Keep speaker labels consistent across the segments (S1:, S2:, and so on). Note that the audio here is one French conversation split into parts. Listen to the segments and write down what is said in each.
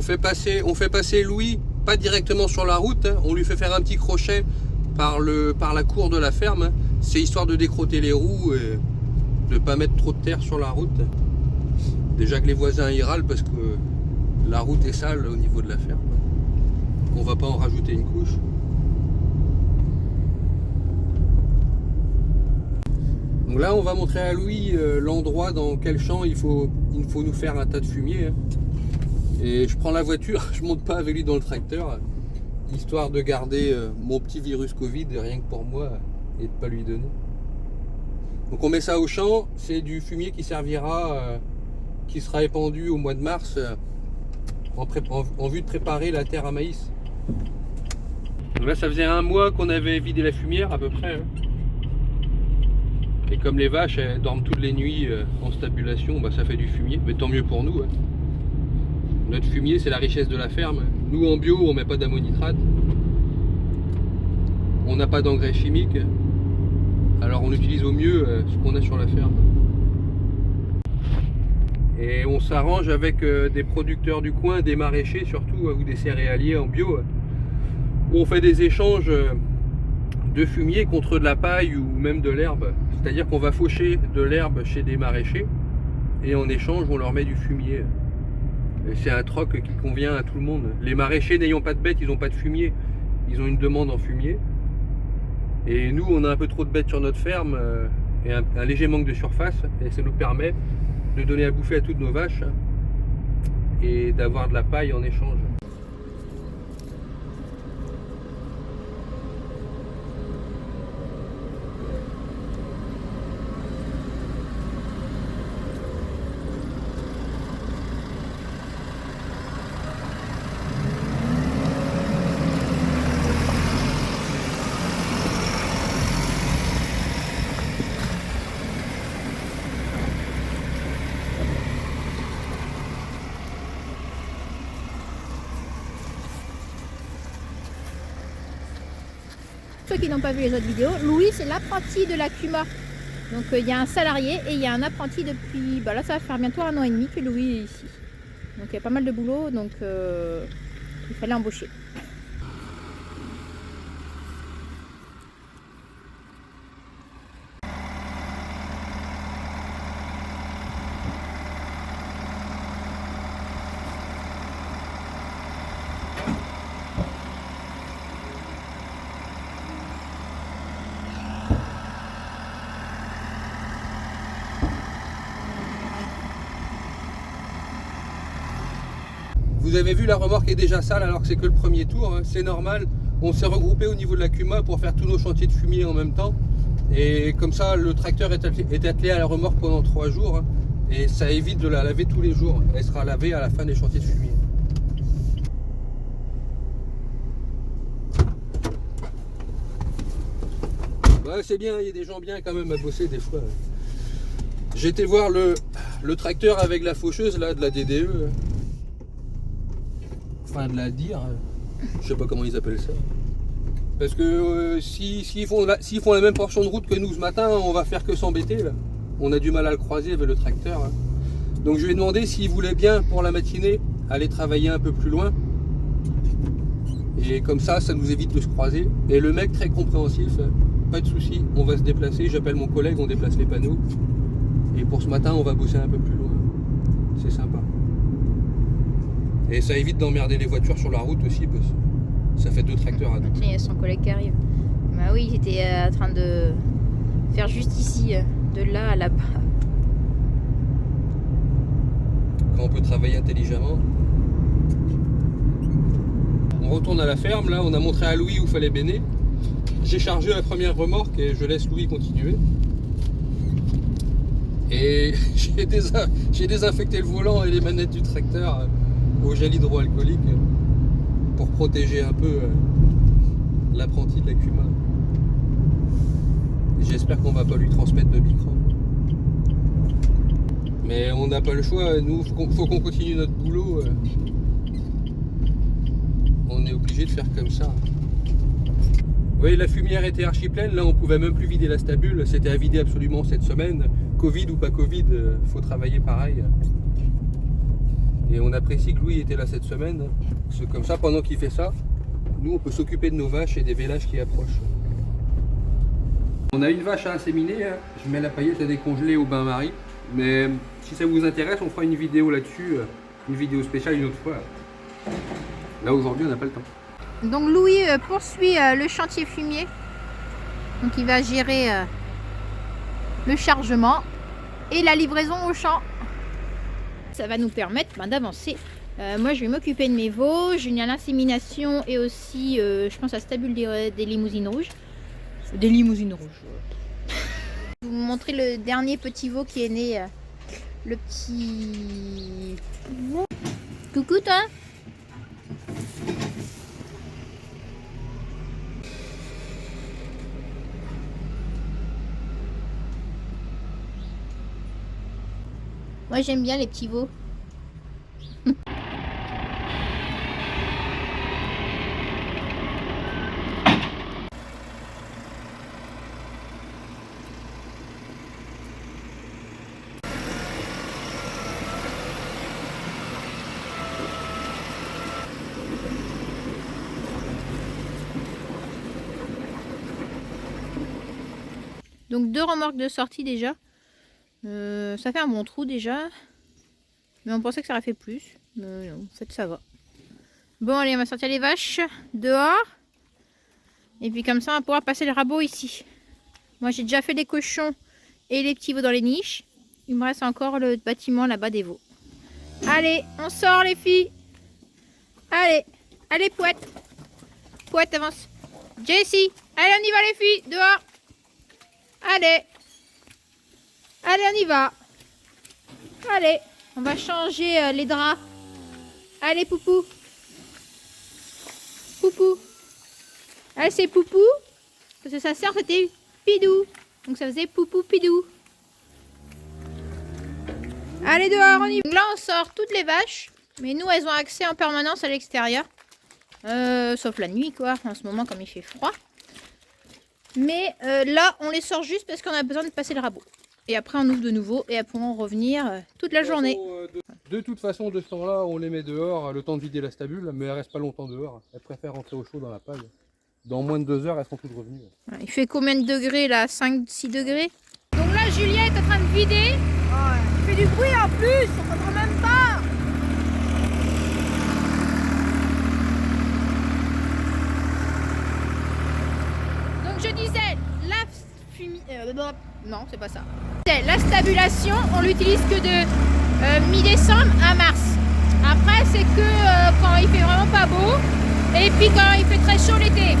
S1: fait passer Louis, pas directement sur la route, hein. On lui fait faire un petit crochet par la cour de la ferme, hein. C'est histoire de décrotter les roues et de ne pas mettre trop de terre sur la route. Déjà que les voisins y râlent parce que la route est sale au niveau de la ferme. On va pas en rajouter une couche. Donc là, on va montrer à Louis l'endroit dans quel champ il faut nous faire un tas de fumier, hein. Et je prends la voiture, je monte pas avec lui dans le tracteur, histoire de garder mon petit virus Covid rien que pour moi et de pas lui donner. Donc on met ça au champ, c'est du fumier qui servira, qui sera épandu au mois de mars en vue de préparer la terre à maïs. Donc là, ça faisait un mois qu'on avait vidé la fumière à peu près, hein. Et comme les vaches elles dorment toutes les nuits en stabulation, bah, ça fait du fumier, mais tant mieux pour nous, hein. Notre fumier, c'est la richesse de la ferme. Nous, en bio, on met pas d'ammonitrate. On n'a pas d'engrais chimiques. Alors on utilise au mieux ce qu'on a sur la ferme. Et on s'arrange avec des producteurs du coin, des maraîchers surtout, ou des céréaliers en bio, où on fait des échanges de fumier contre de la paille ou même de l'herbe. C'est-à-dire qu'on va faucher de l'herbe chez des maraîchers et en échange, on leur met du fumier. C'est un troc qui convient à tout le monde. Les maraîchers n'ayant pas de bêtes, ils n'ont pas de fumier. Ils ont une demande en fumier. Et nous, on a un peu trop de bêtes sur notre ferme et un léger manque de surface. Et ça nous permet de donner à bouffer à toutes nos vaches et d'avoir de la paille en échange.
S2: Ceux qui n'ont pas vu les autres vidéos, Louis c'est l'apprenti de la CUMA. Donc il y a un salarié et il y a un apprenti depuis, là ça va faire bientôt 1 an et demi que Louis est ici. Donc il y a pas mal de boulot, donc il fallait embaucher.
S1: Vous avez vu, la remorque est déjà sale alors que c'est que le premier tour, hein. C'est normal, on s'est regroupé au niveau de la CUMA pour faire tous nos chantiers de fumier en même temps. Et comme ça, le tracteur est attelé à la remorque pendant 3 jours, hein. Et ça évite de la laver tous les jours. Elle sera lavée à la fin des chantiers de fumier. Ouais, c'est bien, il y a des gens bien quand même à bosser des fois. J'ai été voir le tracteur avec la faucheuse là, de la DDE. Enfin, de la dire, je sais pas comment ils appellent ça. Parce que s'ils font la même portion de route que nous ce matin, on va faire que s'embêter là. On a du mal à le croiser avec le tracteur, hein. Donc je lui ai demandé s'il voulait bien pour la matinée aller travailler un peu plus loin. Et comme ça nous évite de se croiser. Et le mec très compréhensif, pas de souci, on va se déplacer, j'appelle mon collègue, on déplace les panneaux. Et pour ce matin, on va bosser un peu plus loin. C'est sympa. Et ça évite d'emmerder les voitures sur la route aussi, parce que ça fait 2 tracteurs à 2.
S2: Tiens, il y a son collègue qui arrive. Bah oui, j'étais en train de faire juste ici, de là à là-bas.
S1: Quand on peut travailler intelligemment. On retourne à la ferme, là, on a montré à Louis où il fallait béner. J'ai chargé la première remorque et je laisse Louis continuer. Et j'ai désinfecté le volant et les manettes du tracteur au gel hydroalcoolique pour protéger un peu l'apprenti de la CUMA. J'espère qu'on va pas lui transmettre de microbes. Mais on n'a pas le choix, nous, faut qu'on continue notre boulot. On est obligé de faire comme ça. Vous voyez, la fumière était archi pleine, là on pouvait même plus vider la stabule, c'était à vider absolument cette semaine. Covid ou pas Covid, faut travailler pareil. Et on apprécie que Louis était là cette semaine. Parce que comme ça, pendant qu'il fait ça, nous on peut s'occuper de nos vaches et des vélages qui approchent. On a une vache à inséminer, hein. Je mets la paillette à décongeler au bain-marie. Mais si ça vous intéresse, on fera une vidéo là-dessus, une vidéo spéciale une autre fois. Là aujourd'hui on n'a pas le temps.
S2: Donc Louis poursuit le chantier fumier. Donc il va gérer le chargement et la livraison au champ. Ça va nous permettre d'avancer. Moi je vais m'occuper de mes veaux, j'ai une insémination et aussi je pense à stabule des limousines rouges. Des limousines rouges. Je vais vous montrer le dernier petit veau qui est né. Le petit... Coucou toi. Moi j'aime bien les petits veaux. Donc 2 remorques de sortie déjà. Ça fait un bon trou déjà. Mais on pensait que ça aurait fait plus. Mais non, en fait ça va. Bon allez, on va sortir les vaches dehors. Et puis comme ça on va pouvoir passer le rabot ici. Moi j'ai déjà fait les cochons et les petits veaux dans les niches. Il me reste encore le bâtiment là-bas des veaux. Allez, on sort les filles. Allez, allez Pouette. Pouette avance. Jessie, allez on y va les filles, dehors. Allez. Allez, on y va. Allez, on va changer les draps. Allez, Poupou. Poupou. Allez, c'est Poupou. Parce que sa sœur, c'était Pidou. Donc, ça faisait Poupou, Pidou. Allez, dehors, on y va. Donc là, on sort toutes les vaches. Mais nous, elles ont accès en permanence à l'extérieur. Sauf la nuit, quoi. En ce moment, comme il fait froid. Mais là, on les sort juste parce qu'on a besoin de passer le rabot. Et après, on ouvre de nouveau et elles pourront revenir toute la journée.
S1: De toute façon, de ce temps-là, on les met dehors, le temps de vider la stabule, mais elles restent pas longtemps dehors. Elles préfèrent rentrer au chaud dans la paille. Dans moins de 2 heures, elles sont toutes revenues.
S2: Il fait combien de degrés là? 5-6 degrés. Donc là, Julien est en train de vider.
S3: Ouais. Il fait du bruit en plus, on comprend même pas.
S2: Donc je disais, non, c'est pas ça. La stabulation, on l'utilise que de mi-décembre à mars. Après, c'est que quand il fait vraiment pas beau et puis quand il fait très chaud l'été.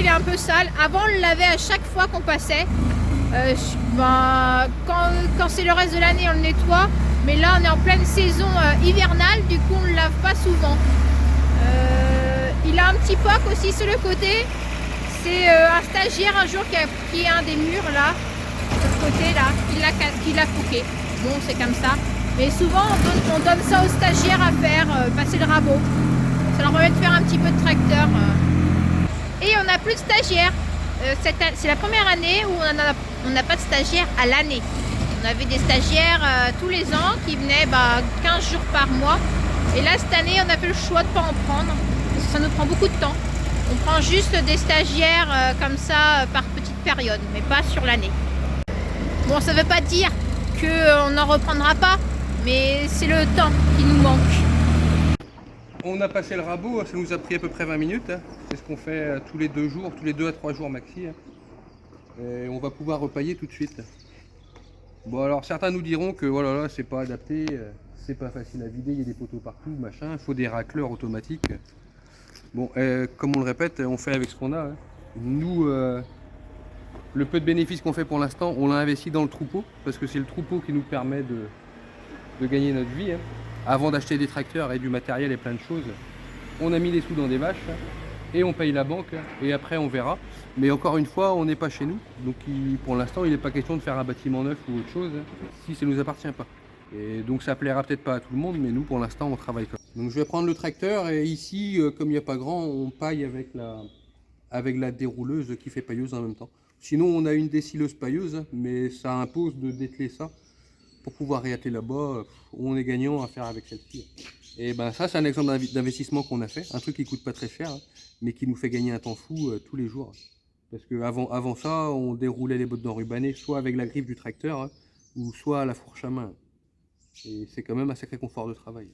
S2: Il est un peu sale. Avant on le lavait à chaque fois qu'on passait. Quand c'est le reste de l'année on le nettoie. Mais là on est en pleine saison hivernale. Du coup on ne le lave pas souvent. Il a un petit poc aussi sur le côté. C'est un stagiaire un jour qui a pris un des murs là. De ce côté là. Qui l'a coupé. Bon c'est comme ça. Mais souvent on donne ça aux stagiaires à faire. Passer le rabot. Ça leur permet de faire un petit peu de tracteur. Et on n'a plus de stagiaires. C'est la première année où on n'a pas de stagiaires à l'année. On avait des stagiaires tous les ans qui venaient 15 jours par mois. Et là, cette année, on a fait le choix de ne pas en prendre. Parce que ça nous prend beaucoup de temps. On prend juste des stagiaires comme ça par petite période, mais pas sur l'année. Bon, ça ne veut pas dire qu'on n'en reprendra pas, mais c'est le temps qui nous manque.
S1: On a passé le rabot, ça nous a pris à peu près 20 minutes. Hein. C'est ce qu'on fait tous les 2 jours, tous les 2 à 3 jours maxi. Hein. Et on va pouvoir repailler tout de suite. Bon alors certains nous diront que voilà, là, c'est pas adapté, c'est pas facile à vider, il y a des poteaux partout, machin, il faut des racleurs automatiques. Bon, comme on le répète, on fait avec ce qu'on a. Hein. Nous, le peu de bénéfices qu'on fait pour l'instant, on l'a investi dans le troupeau, parce que c'est le troupeau qui nous permet de gagner notre vie. Hein. Avant d'acheter des tracteurs et du matériel et plein de choses, on a mis des sous dans des vaches et on paye la banque et après on verra. Mais encore une fois, on n'est pas chez nous, donc pour l'instant il n'est pas question de faire un bâtiment neuf ou autre chose si ça ne nous appartient pas. Et donc ça plaira peut-être pas à tout le monde, mais nous pour l'instant on travaille comme ça. Donc je vais prendre le tracteur et ici, comme il n'y a pas grand, on paille avec la dérouleuse qui fait pailleuse en même temps. Sinon on a une décileuse pailleuse, mais ça impose de dételer ça. Pour pouvoir réatteler là-bas, on est gagnant à faire avec celle-ci. Et ben ça c'est un exemple d'investissement qu'on a fait, un truc qui coûte pas très cher, hein, mais qui nous fait gagner un temps fou tous les jours. Parce que avant ça, on déroulait les bottes d'enrubanné soit avec la griffe du tracteur, hein, ou soit à la fourche à main. Et c'est quand même un sacré confort de travail.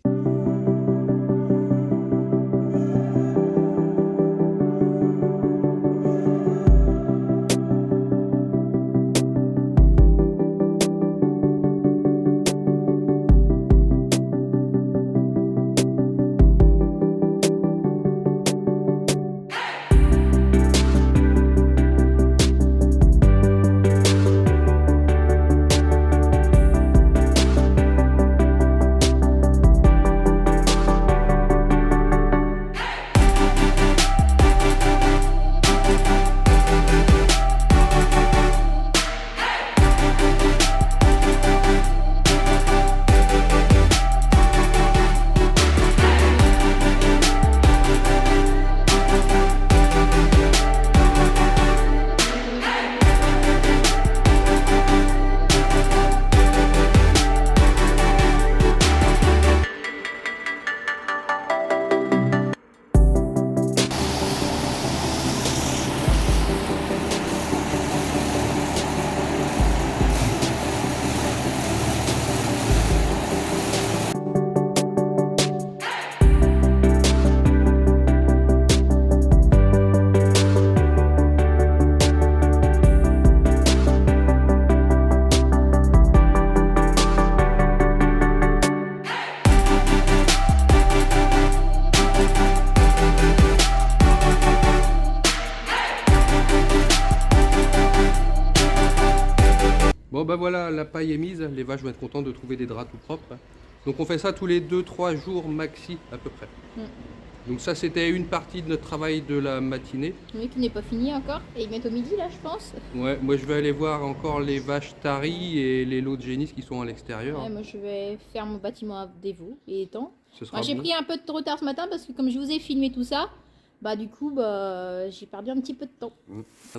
S1: Bon bah voilà, la paille est mise, les vaches vont être contentes de trouver des draps tout propres. Donc on fait ça tous les 2-3 jours maxi à peu près. Donc ça c'était une partie de notre travail de la matinée.
S2: Oui, qui n'est pas fini encore. Et il est au midi là je pense.
S1: Ouais, moi je vais aller voir encore les vaches taries et les lots de génisses qui sont à l'extérieur.
S2: Ouais, moi je vais faire mon bâtiment à dévot et étang. J'ai
S1: Bon.
S2: pris un peu de retard ce matin parce que comme je vous ai filmé tout ça, bah du coup j'ai perdu un petit peu de temps.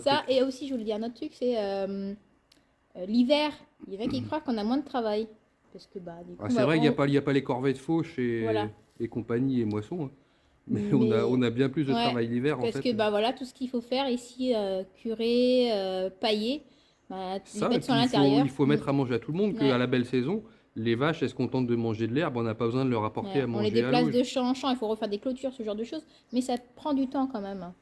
S2: Ça et aussi je voulais dire un autre truc, c'est l'hiver. Il y en a qui croient qu'on a moins de travail. Parce que bah du coup,
S1: c'est vrai qu'il n'y a pas les corvées de fauche et compagnie et moissons. Hein. Mais on a bien plus de travail l'hiver en fait.
S2: Parce que bah voilà, tout ce qu'il faut faire ici, curer, pailler, bah,
S1: ça,
S2: mettre sur l'intérieur.
S1: Il faut mettre à manger à tout le monde, qu'à la belle saison, les vaches elles se contentent de manger de l'herbe, on n'a pas besoin de leur apporter à manger.
S2: On les déplace de champ en champ, il faut refaire des clôtures, ce genre de choses, mais ça prend du temps quand même,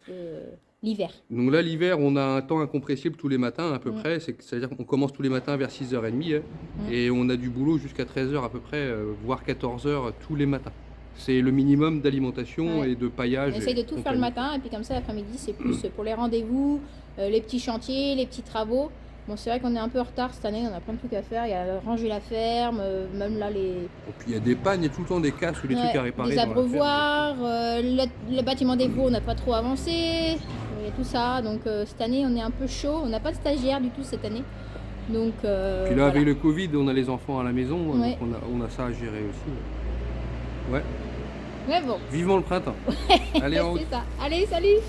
S2: l'hiver. Donc
S1: là l'hiver on a un temps incompressible tous les matins à peu près, c'est-à-dire qu'on commence tous les matins vers 6h30 et on a du boulot jusqu'à 13h à peu près, voire 14h tous les matins. C'est le minimum d'alimentation et de paillage.
S2: On essaye de tout faire le matin et puis comme ça l'après-midi c'est plus pour les rendez-vous, les petits chantiers, les petits travaux. Bon, c'est vrai qu'on est un peu en retard cette année, on a plein de trucs à faire. Il y a ranger la ferme, même là les.
S1: Et puis il y a des pannes, il y a tout le temps des casses ou des trucs à réparer.
S2: Des abreuvoirs, le bâtiment des veaux, on n'a pas trop avancé. Il y a tout ça, donc cette année on est un peu chaud. On n'a pas de stagiaire du tout cette année. Donc,
S1: puis là avec le Covid, on a les enfants à la maison, donc on a ça à gérer aussi. Ouais.
S2: Mais bon.
S1: Vivement le printemps. Allez en haut.
S2: C'est ça. Allez, salut.